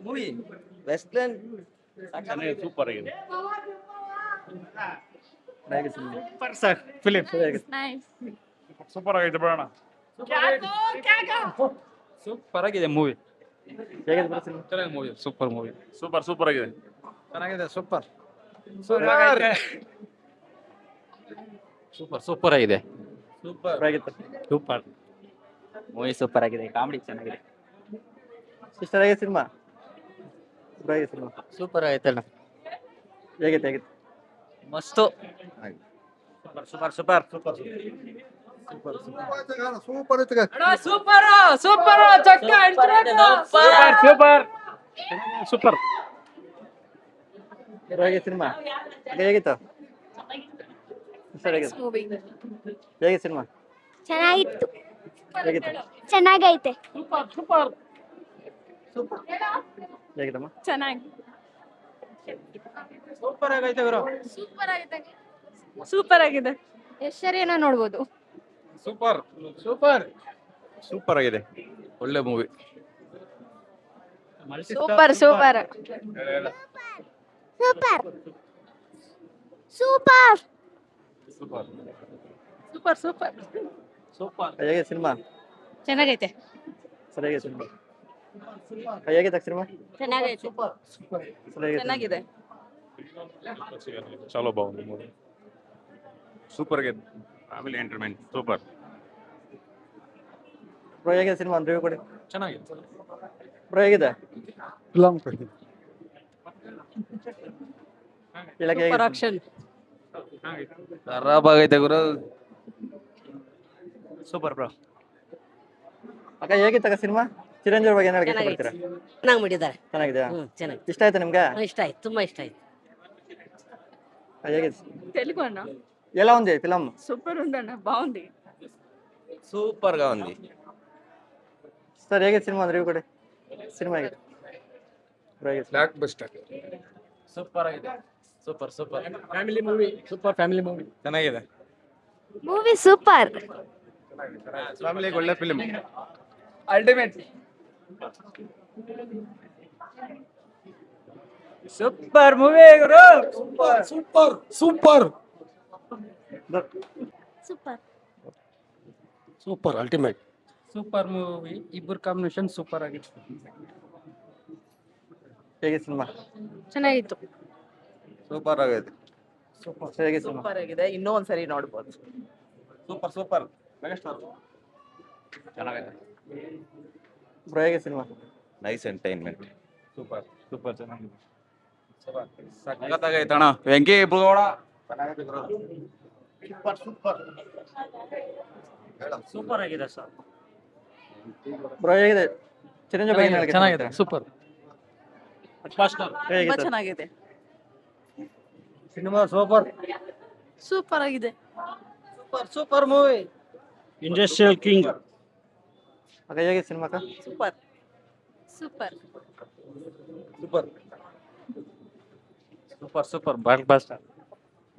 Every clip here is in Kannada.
ಮೂವಿ ವೆಸ್ಟರ್ನ್ ಸೂಪರ್ ಆಗಿದೆ ಸೂಪರ್ ಸರ್ ಫಿಲಿಂ ಸೂಪರ್ ಆಗಿದೆ ಬರೋಣ ಸೂಪರ್ ಆಗಿದೆ ಮೂವಿ. ಚೆನ್ನಾಗಿ ಮೂವಿ ಸೂಪರ್ ಮೂವಿ ಸೂಪರ್ ಆಗಿದೆ ಚೆನ್ನಾಗಿದೆ ಸೂಪರ್ ಸೂಪರ್ ಆಗಿದೆ. ಸೂಪರ್ ಮೂವಿ ಸೂಪರ್ ಆಗಿದೆ. ಕಾಮಿಡಿ ಚೆನ್ನಾಗಿದೆ. ಸಿಸ್ಟರ್ ಹೇಗೆ ಸಿನಿಮಾ? ಸೂಪರ್ ಆಯ್ತಲ್ಲ. ಹೇಗಿತ್ತು ಮಸ್ತು. ಸೂಪರ್ ಸೂಪರ್ ಸೂಪರ್ ಹೇಗೆ ಸಿನಿಮಾ? ಹೇಗಿತ್ತು ಸಿಸ್ಟರ್? ಹೇಗೆ ಸಿನಿಮಾ? ಚೆನ್ನಾಗಿತ್ತು. ಹೇಗಿತ್ತು? ಚೆನ್ನಾಗೈತೆ. ಹೇಗಿತ್ತಮ್ಮ? ಚೆನ್ನಾಗಿ ಸೂಪರ್ ಆಗೈತೆ ಗುರು. ಸೂಪರ್ ಆಗಿದೆ. ಎಷ್ಟರಿಯನ್ನ ನೋಡ್ಬೋದು. ಸೂಪರ್ ಆಗಿದೆ. ಒಳ್ಳೆ movie. Super super super super super super. ಹೇಗೆ ಸಿನಿಮಾ? ಚೆನ್ನಾಗೈತೆ. ಸರ್ ಹೇಗೆ ಸಿನಿಮಾ? ಹೇಗಿತ್ತು ಸಿನಿಮಾ? ಚೆನ್ನಾಗೈತೆ. ಸರ್ ಹೇಗೆ ಚೆನ್ನಾಗಿದೆ. ಚಲೋ ಬಾಗುಂది ಮೂವಿ ಸೂಪರ್ ಆಗಿದೆ. Family entertainment super. ಬ್ರೋ ಹೇಗೆ ಸಿನಿಮಾ? ಒಂದು ರಿವ್ಯೂ ಕೊಡಿ. ಚೆನ್ನಾಗಿದೆ. ಬ್ರೋ ಹೇಗಿದೆ? ಫಿಲಂ ಹೇಳಕ್ಕೆ ಹೇಗೆ? ಆಕ್ಷನ್ ಖರಾಬ್ ಆಗೈತೆ ಗುರು. Super bro. ಅಕ್ಕ ಹೇಗಿತ್ತು ಸಿನಿಮಾ? ಚಿರಂಜೀವಿ ಬಗ್ಗೆ ಏನು ಹೇಳಕ್ಕೆ ಇಷ್ಟಪಡ್ತೀರಾ? ಚೆನ್ನಾಗಿ ಮಾಡಿದ್ದಾರೆ. ಚೆನ್ನಾಗಿದೆಯಾ? ಚೆನ್ನಾಗಿ ಇಷ್ಟ ಆಯ್ತಾ ನಿಮ್ಗೆ? ಇಷ್ಟ ಆಯ್ತು, ತುಂಬಾ ಇಷ್ಟ ಆಯ್ತು. ಹೇಗೆ? తెలుగు అన్న ఎలా ఉంది ఫిలం? సూపర్ ఉందన్న, బాగుంది. ಸೂಪರ್ గా ఉంది. ಸರ್ ಹೇಗೆ ಸಿನಿಮಾ? ಒಂದು ರಿವ್ಯೂ ಕೊಡಿ. ಸಿನಿಮಾ ಹೇಗಿದೆ? ಬ್ರೋ ಹೇಗೆ? Blockbuster. ಸೂಪರ್ ಆಗಿದೆ. Super family movie. Super family movie. ಚೆನ್ನಾಗಿದೆ. Movie super. ಫ್ಯಾಮಿಲಿಗೆ ಒಳ್ಳೆ ಫಿಲ್ಮ್. ಅಲ್ಟಿಮೇಟ್. ಸೂಪರ್ ಮೂವಿ ಗುರು. Super super ultimate. Super movie. ಇಬ್ಬರು ಕಾಂಬಿನೇಷನ್ ಸೂಪರ್ ಆಗಿತ್ತು. ಹೇಗೆ ಸಿನಿಮಾ? ಚೆನ್ನಾಗಿತ್ತು. ಸೂಪರ್ ಆಗಿದೆ. ಹೇಗೆ ಸಿನಿಮಾ? ಸೂಪರ್ ಆಗಿದೆ, ಇನ್ನೂ ಒಂದ್ಸರಿ ನೋಡ್ಬೋದು. Super megastar. ಚೆನ್ನಾಗಿದೆ. ಬ್ರೋ ಹೇಗೆ ಸಿನಿಮಾ? Nice entertainment. ಸೂಪರ್ ಚೆನ್ನಾಗಿದೆ. ಸಖತ್ತಾಗೈತೆ ಅಣ್ಣ. ವೆಂಕಿ ಬುಗೋಡ ಸೂಪರ್ ಆಗಿದೆ ಸರ್. ಬ್ರೋ ಹೇಗಿದೆ? ಚಿರಂಜೀವಿ ಬಗ್ಗೆ ಏನು ಹೇಳಕ್ಕೆ ಚೆನ್ನಾಗಿದೆ. ಇಷ್ಟಪಡ್ತೀರಾ? ಸೂಪರ್ ಹೇಗಿತ್ತು? ಚೆನ್ನಾಗಿದೆ. Cinema super. ಸೂಪರ್ ಆಗಿದೆ. Super movie. Industrial king. ಅಕ್ಕ ಹೇಗೆ cinema? Super super blockbuster.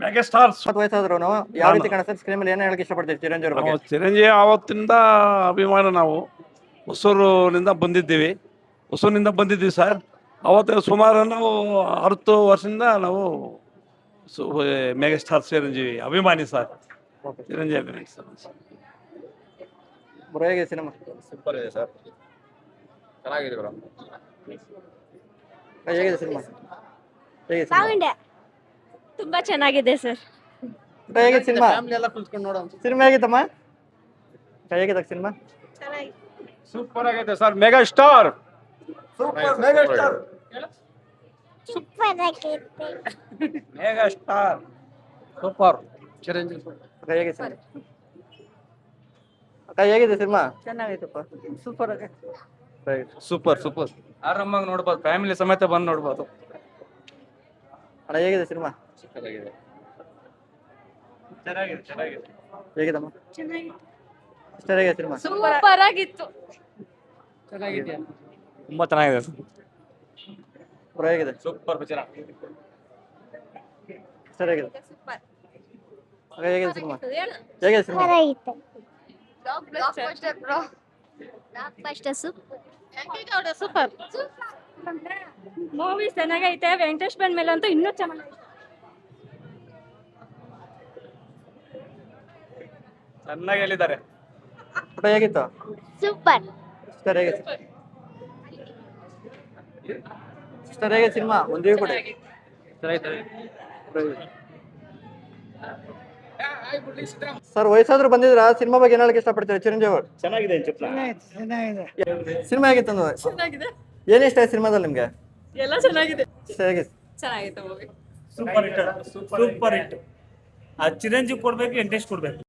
Megastar. 20 ವಯಸ್ಸಾದ್ರು ಯಾವ ರೀತಿ ಕಾಣಿಸ್ತದೆ ಸ್ಕ್ರೀನ್ ಮೇಲೆ? ಏನು ಹೇಳಕ್ಕೆ ಇಷ್ಟಪಡ್ತೀವಿ ಚಿರಂಜೀವಿ ಬಗ್ಗೆ? ಚಿರಂಜೀವಿ ಆವತ್ತಿಂದ ಅಭಿಮಾನ. ನಾವು ಹೊಸೂರಿನಿಂದ ಬಂದಿದ್ದೀವಿ ಸರ್. ಅವತ್ತು ಸುಮಾರು ನಾವು 60 ವರ್ಷದಿಂದ ನಾವು ಮೆಗಾಸ್ಟಾರ್ ಚಿರಂಜೀವಿ ಅಭಿಮಾನಿ ಸರ್. ಚಿರಂಜೀವಿ ಅಭಿಮಾನಿ ಸರ್. ಬ್ರೋ ಹೇಗೆ ಸಿನಿಮಾ? ಸೂಪರ್ ಇದೆ ಸರ್. ಚೆನ್ನಾಗಿದೆ ಬ್ರೋ. ಹೇಗಿದೆ ಸಿನಿಮಾ? ಹೇಗೆ ಸಿನಿಮಾ? ಬಾಗುಂಡೆ. ತುಂಬಾ ಚೆನ್ನಾಗಿದೆ ಸರ್. ಹೇಗೆ ಸಿನಿಮಾ? ಫ್ಯಾಮಿಲಿ ಎಲ್ಲ ಕುತ್ಕೊಂಡು ನೋಡೋ. ಸಿನಿಮಾ ಹೇಗಿತ್ತಮ್ಮ? ಹೇಗಿದೆ ಸಿನಿಮಾ? ಸೂಪರ್ ಆಗೈತೆ sir. Megastar. Megastar super. Chiranjeevi ಅಕ್ಕ ಹೇಗೆ ಸಿನಿಮಾ? ಅಕ್ಕ ಹೇಗಿದೆ ಸಿನಿಮಾ? ಚೆನ್ನಾಗೈತಪ್ಪ, ಸೂಪರ್ ಆಗಿದೆ. ಸೂಪರ್ ಆರಾಮಾಗಿ ನೋಡ್ಬೋದು. ಫ್ಯಾಮಿಲಿ ಸಮೇತ ಬಂದು ನೋಡ್ಬೋದು. ಅಣ್ಣ ಹೇಗಿದೆ ಸಿನಿಮಾ? ಹೇಗಿದಮ್ಮ? ಸಿಸ್ಟರ್ ಹೇಗಿದೆ ಸಿನಿಮಾ? ಸೂಪರ್ ಆಗಿತ್ತು. ಚೆನ್ನಾಗಿದೆಯಾ? ತುಂಬಾ ಚೆನ್ನಾಗಿದೆ. ಬ್ರೋ ಹೇಗಿದೆ? Super picture. ಸಿಸ್ಟರ್ ಹೇಗಿದೆ? ಸೂಪರ್. ಅಕ್ಕ ಹೇಗಿದೆ ಸಿನಿಮಾ? ಹೇಗಿದೆ ಸಿನಿಮಾ? ಸೂಪರ್ ಮೂವಿ ಚೆನ್ನಾಗೈತೆ ವೆಂಕಟೇಶ್ ಬಂದ ಮೇಲೆ ಅಂತೂ ಇನ್ನೂ ಚೆನ್ನಾಗೈತೆ ಚೆನ್ನಾಗಿ ಹೇಳಿದ್ದಾರೆ. ಊಟ ಹೇಗಿತ್ತು ಸೂಪರ್ ಸಿಸ್ಟರ್ ಹೇಗೆ ಸಿಸ್ಟರ್ ಹೇಗೆ ಸಿನಿಮಾ ಒಂದು ರಿವ್ಯೂ ಕೊಡಿ. ಸರ್ ವಯಸ್ಸಾದ್ರು ಬಂದಿದ್ರ ಸಿನಿಮಾ ಬಗ್ಗೆ ಏನ್ ಹೇಳಕ್ ಇಷ್ಟಪಡ್ತೀರಾ ಚಿರಂಜೀವಿ ಅವರು? ಚೆನ್ನಾಗಿದೆ ಸಿನಿಮಾ ಹೇಗಿತ್ತು ಅಂದ್ರೆ ಚೆನ್ನಾಗಿದೆ ಏನ್ ಇಷ್ಟ ಆಯ್ತು ಸಿನಿಮಾದಲ್ಲಿ ನಿಮ್ಗೆ? ಎಲ್ಲ ಚೆನ್ನಾಗಿದೆ ಸಿಸ್ಟರ್ ಹೇಗೆ ಚೆನ್ನಾಗಿತ್ತು ಮೂವಿ ಸೂಪರ್ ಹಿಟ್ ಆ ಚಿರಂಜೀವಿ ಕೊಡ್ಬೇಕು ಇಂಟ್ರೆಸ್ಟ್ ಕೊಡ್ಬೇಕು